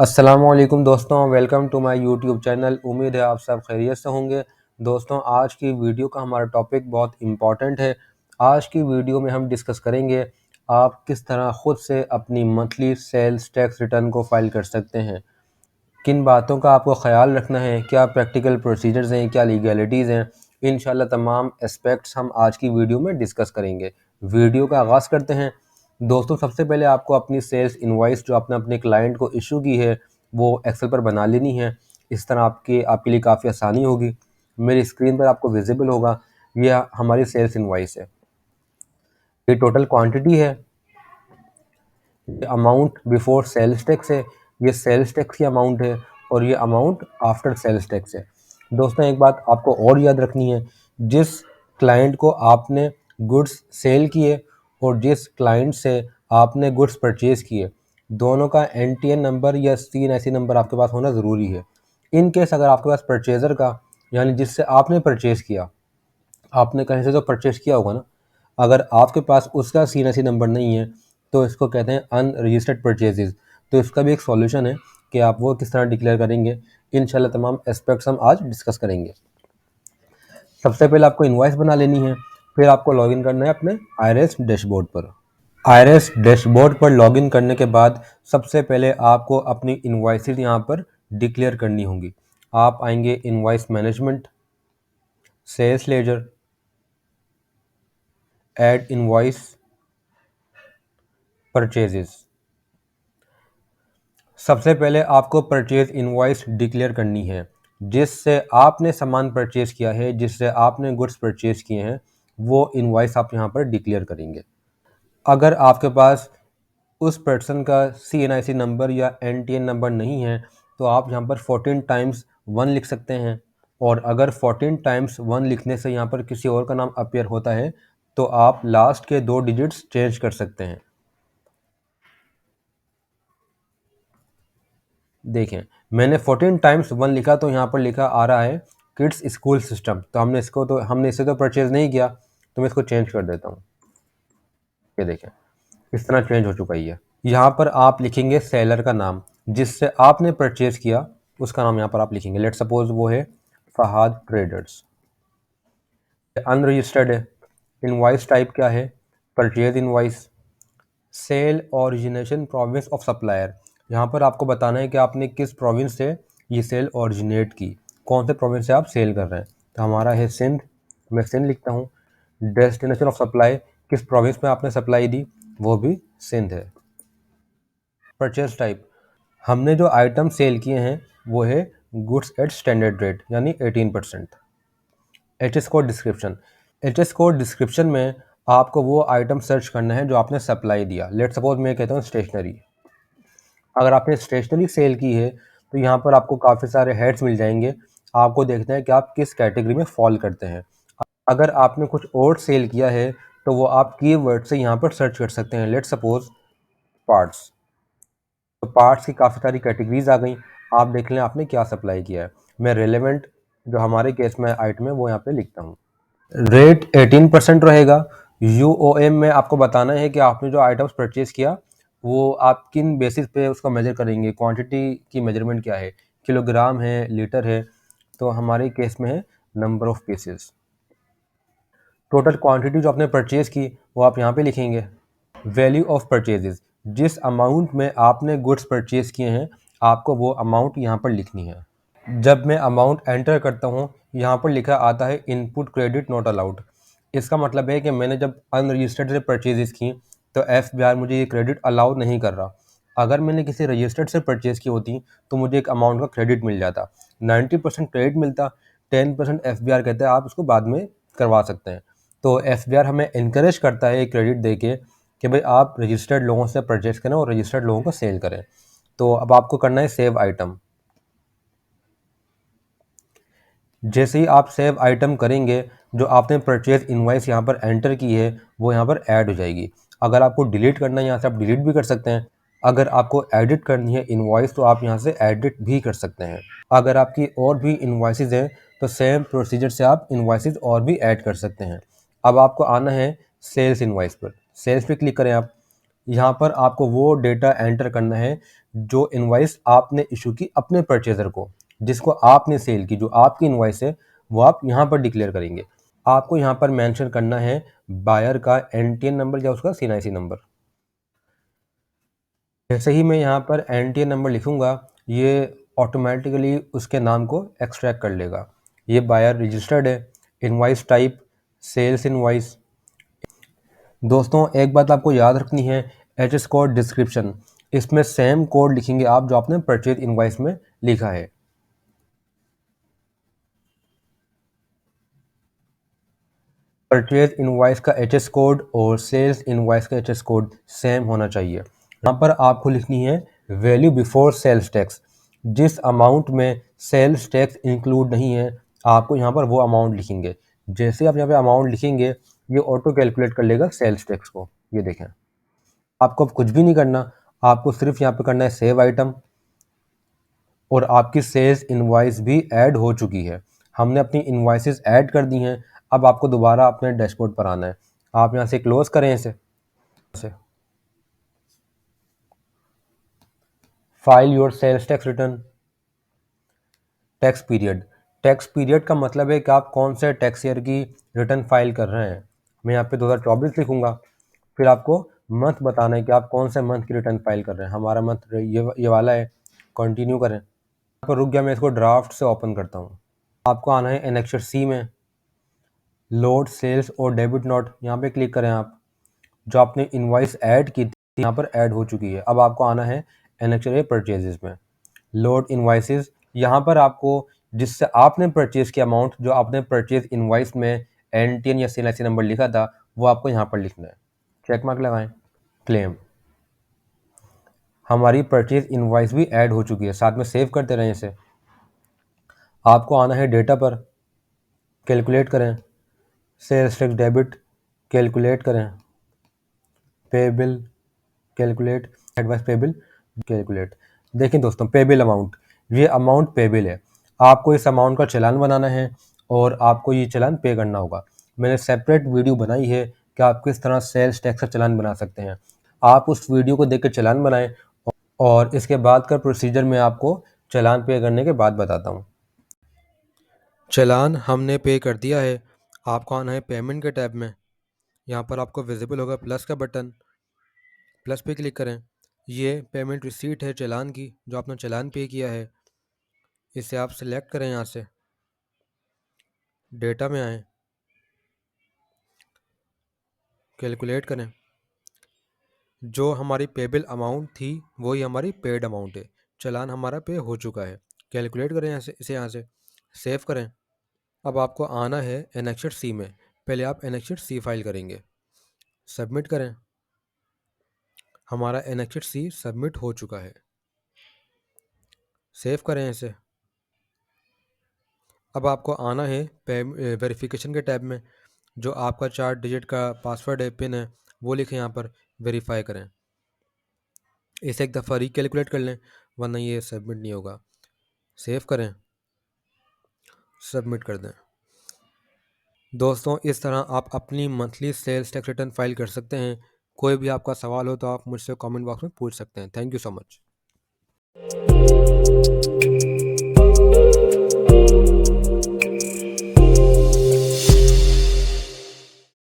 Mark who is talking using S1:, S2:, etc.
S1: अस्सलामुअलैकुम दोस्तों, welcome to my YouTube channel. उम्मीद है आप सब खैरियत से होंगे। दोस्तों, आज की वीडियो का हमारा टॉपिक बहुत इम्पॉर्टेंट है। आज की वीडियो में हम डिस्कस करेंगे आप किस तरह ख़ुद से अपनी मंथली सेल्स टैक्स रिटर्न को फाइल कर सकते हैं, किन बातों का आपको ख़याल रखना है, क्या प्रैक्टिकल प्रोसीजर्स हैं, क्या लीगैलिटीज़ हैं। इंशाल्लाह तमाम एस्पेक्ट्स हम आज की वीडियो में डिस्कस करेंगे। वीडियो का आगाज़ करते हैं। दोस्तों, सबसे पहले आपको अपनी सेल्स इनवॉइस जो आपने अपने क्लाइंट को इशू की है वो एक्सेल पर बना लेनी है। इस तरह आपके लिए काफ़ी आसानी होगी। मेरी स्क्रीन पर आपको विजिबल होगा, ये हमारी सेल्स इनवॉइस है। ये टोटल क्वांटिटी है, अमाउंट बिफोर सेल्स टैक्स है, ये सेल्स टैक्स की अमाउंट है और ये अमाउंट आफ्टर सेल्स टैक्स है। दोस्तों, एक बात आपको और याद रखनी है, जिस क्लाइंट को आपने गुड्स सेल किए और जिस क्लाइंट से आपने गुड्स परचेज़ किए, दोनों का एनटीएन नंबर या सीएनआईसी नंबर आपके पास होना ज़रूरी है। इन केस अगर आपके पास परचेज़र का, यानी जिससे आपने परचेज़ किया, आपने कहीं से तो परचेज़ किया होगा ना, अगर आपके पास उसका सीएनआईसी नंबर नहीं है तो इसको कहते हैं अनरजिस्टर्ड परचेजेस। तो इसका भी एक सॉल्यूशन है कि आप वो किस तरह डिक्लेयर करेंगे। इंशाल्लाह तमाम एस्पेक्ट्स हम आज डिस्कस करेंगे। सबसे पहले आपको इनवॉइस बना लेनी है, फिर आपको लॉगिन करना है अपने आईआरएस डैशबोर्ड पर। आईआरएस डैशबोर्ड पर लॉगिन करने के बाद सबसे पहले आपको अपनी इनवॉइसेस यहाँ पर डिक्लेयर करनी होंगी। आप आएंगे invoice management, sales ledger, add invoice, purchases. सबसे पहले आपको परचेज इनवॉइस डिक्लेयर करनी है। जिससे आपने सामान परचेज किया है, जिससे आपने गुड्स परचेज किए हैं, वो इनवॉइस आप यहाँ पर डिक्लेयर करेंगे। अगर आपके पास उस पर्सन का सीएनआईसी नंबर या एनटीएन नंबर नहीं है तो आप यहाँ पर 14 टाइम्स 1 लिख सकते हैं। और अगर 14 टाइम्स 1 लिखने से यहाँ पर किसी और का नाम अपीयर होता है तो आप लास्ट के 2 डिजिट्स चेंज कर सकते हैं। देखें, मैंने 14 टाइम्स 1 लिखा तो यहाँ पर लिखा आ रहा है किड्स स्कूल सिस्टम। तो हमने इसे तो परचेज नहीं किया, तो मैं इसको चेंज कर देता हूँ। ये देखें, इस तरह चेंज हो चुका है ये। यहाँ पर आप लिखेंगे सेलर का नाम, जिससे आपने परचेज किया उसका नाम यहाँ पर आप लिखेंगे। लेट सपोज वो है फहाद ट्रेडर्स। अनरजिस्टर्ड है। इनवॉइस टाइप क्या है? Purchase invoice. Sale origination province of supplier, यहाँ पर आपको बताना है कि आपने किस प्रोविंस से ये सेल ओरिजिनेट की, कौन से प्रोविंस से आप सेल कर रहे हैं। तो हमारा है सिंध, मैं सिंध लिखता हूँ। डेस्टिनेशन ऑफ सप्लाई, किस प्रोविंस में आपने सप्लाई दी, वो भी सिंध है। परचेज टाइप, हमने जो आइटम सेल किए हैं वो है गुड्स एट स्टैंडर्ड रेट यानी 18%। HS code description, HS code description में आपको वो आइटम सर्च करना है जो आपने सप्लाई दिया। लेट सपोज मैं कहता हूँ स्टेशनरी। अगर आपने स्टेशनरी सेल की है तो यहाँ पर आपको काफ़ी सारे हेड्स मिल जाएंगे। आपको देखना है कि आप किस कैटेगरी में फॉल करते हैं। अगर आपने कुछ और सेल किया है तो वो आप कीवर्ड से यहाँ पर सर्च कर सकते हैं। लेट सपोज पार्ट्स, तो पार्ट्स की काफ़ी सारी कैटेगरीज आ गई। आप देख लें आपने क्या सप्लाई किया है। मैं रेलेवेंट जो हमारे केस में आइटम है वो यहाँ पे लिखता हूँ। रेट 18% रहेगा। यूओएम में आपको बताना है कि आपने जो आइटम्स परचेज किया वो आप किन बेसिस पे उसका मेजर करेंगे, क्वांटिटी की मेजरमेंट क्या है, किलोग्राम है, लीटर है। तो हमारे केस में है number of pieces. Total quantity जो आपने परचेज की वो आप यहाँ पे लिखेंगे। वैल्यू ऑफ परचेजेस, जिस अमाउंट में आपने गुड्स परचेज किए हैं आपको वो अमाउंट यहाँ पर लिखनी है। जब मैं अमाउंट एंटर करता हूँ यहाँ पर लिखा आता है इनपुट क्रेडिट नॉट अलाउड। इसका मतलब है कि मैंने जब अनरजिस्टर्ड से परचेजेस की तो एफबीआर मुझे ये क्रेडिट अलाउ नहीं कर रहा। अगर मैंने किसी रजिस्टर्ड से परचेज की होती तो मुझे एक अमाउंट का क्रेडिट मिल जाता, 90% क्रेडिट मिलता, 10% एफबीआर कहता है आप उसको बाद में करवा सकते हैं। तो एफबीआर हमें इनकरेज करता है क्रेडिट दे के कि भाई आप रजिस्टर्ड लोगों से परचेज करें और रजिस्टर्ड लोगों को सेल करें। तो अब आपको करना है सेव आइटम। जैसे ही आप सेव आइटम करेंगे जो आपने परचेज इनवॉइस यहाँ पर एंटर की है वो यहाँ पर ऐड हो जाएगी। अगर आपको डिलीट करना है यहाँ से आप डिलीट भी कर सकते हैं। अगर आपको एडिट करनी है इनवॉइस तो आप यहाँ से एडिट भी कर सकते हैं। अगर आपकी और भी इनवॉइसेज हैं तो सेम प्रोसीजर से आप इनवॉइसेज और भी ऐड कर सकते हैं। अब आपको आना है सेल्स इनवॉइस पर। सेल्स पे क्लिक करें आप। यहाँ पर आपको वो डेटा एंटर करना है जो इनवॉइस आपने इशू की अपने परचेजर को, जिसको आपने सेल की, जो आपकी इनवॉइस है, वो आप यहाँ पर डिक्लेयर करेंगे। आपको यहाँ पर मेंशन करना है बायर का एनटीएन नंबर या उसका सीएनआईसी नंबर। जैसे ही मैं यहाँ पर एनटीएन नंबर लिखूँगा, ये ऑटोमेटिकली उसके नाम को एक्सट्रैक्ट कर लेगा। ये बायर रजिस्टर्ड है। Invoice type sales invoice. दोस्तों एक बात आपको याद रखनी है, एचएस कोड डिस्क्रिप्शन, इसमें सेम कोड लिखेंगे आप जो आपने परचेज इनवॉइस में लिखा है। परचेज इनवॉइस का एचएस कोड और सेल्स इनवॉइस का एचएस कोड सेम होना चाहिए। यहाँ पर आपको लिखनी है वैल्यू बिफोर सेल्स टैक्स। जिस अमाउंट में सेल्स टैक्स इंक्लूड नहीं है, आपको यहाँ पर वो अमाउंट लिखेंगे। जैसे आप यहाँ पे अमाउंट लिखेंगे, ये ऑटो कैलकुलेट कर लेगा सेल्स टैक्स को। ये देखें, आपको अब कुछ भी नहीं करना, आपको सिर्फ यहाँ पे करना है सेव आइटम, और आपकी सेल्स इनवॉइस भी ऐड हो चुकी है। हमने अपनी इनवॉइसेस ऐड कर दी हैं। अब आपको दोबारा अपने डैशबोर्ड पर आना है। आप यहाँ से क्लोज करें इसे। File your sales tax return. Tax period. Tax period का मतलब है कि आप कौन से टैक्स ईयर की रिटर्न फाइल कर रहे हैं। मैं यहाँ पे 2024 लिखूंगा। फिर आपको मंथ बताना है कि आप कौन से मंथ की रिटर्न फाइल कर रहे हैं। हमारा मंथ ये वाला है। कंटिन्यू करें। यहाँ पर रुक गया, मैं इसको ड्राफ्ट से ओपन करता हूँ। आपको आना है एनेक्सर सी में, लोड सेल्स और डेबिट नोट, यहाँ पे क्लिक करें। आप जो आपने इनवॉइस ऐड की थी यहाँ पर ऐड हो चुकी है। अब आपको आना है एनेक्सर ए परचेजेस में, लोड इनवॉइसेस। यहाँ पर आपको जिससे आपने परचेज की अमाउंट, जो आपने परचेज इनवॉइस में एनटीएन या सीएनआईसी नंबर लिखा था, वो आपको यहाँ पर लिखना है। चेक मार्क लगाएं। क्लेम। हमारी परचेज इनवॉइस भी ऐड हो चुकी है, साथ में सेव करते रहें इसे। आपको आना है डेटा पर, कैलकुलेट करें। सेल्स टैक्स डेबिट कैलकुलेट करें। पे बिल कैलकुलेट। एडवाइस पे बिल कैलकुलेट। देखें दोस्तों, पे बिल अमाउंट, ये अमाउंट पे बिल है। आपको इस अमाउंट का चालान बनाना है और आपको ये चालान पे करना होगा। मैंने सेपरेट वीडियो बनाई है कि आप किस तरह सेल्स टैक्स का चालान बना सकते हैं। आप उस वीडियो को देख कर चालान बनाएं, और इसके बाद का प्रोसीजर मैं आपको चालान पे करने के बाद बताता हूँ। चालान हमने पे कर दिया है। आपको आना है पेमेंट के टैब में। यहाँ पर आपको विजिबल होगा प्लस का बटन, प्लस पे क्लिक करें। ये पेमेंट रिसीट है चालान की, जो आपने चालान पे किया है। इसे आप सिलेक्ट करें, यहाँ से डेटा में आएँ, कैलकुलेट करें। जो हमारी पेबल अमाउंट थी वही हमारी पेड अमाउंट है। चालान हमारा पे हो चुका है। कैलकुलेट करें यहाँ से, इसे यहाँ से सेव करें। अब आपको आना है एनेक्सर सी में। पहले आप एनेक्सर सी फाइल करेंगे, सबमिट करें। हमारा एनेक्सर सी सबमिट हो चुका है। सेव करें इसे। अब आपको आना है वेरिफिकेशन के टैब में। जो आपका 4 डिजिट का पासवर्ड है, पिन है, वो लिखें यहाँ पर, वेरीफाई करें। इसे एक दफ़ा रिकैलकुलेट कर लें, वरना ये सबमिट नहीं होगा। सेव करें, सबमिट कर दें। दोस्तों इस तरह आप अपनी monthly sales tax return file कर सकते हैं। कोई भी आपका सवाल हो तो आप मुझसे कमेंट बॉक्स में पूछ सकते हैं। Thank you so much.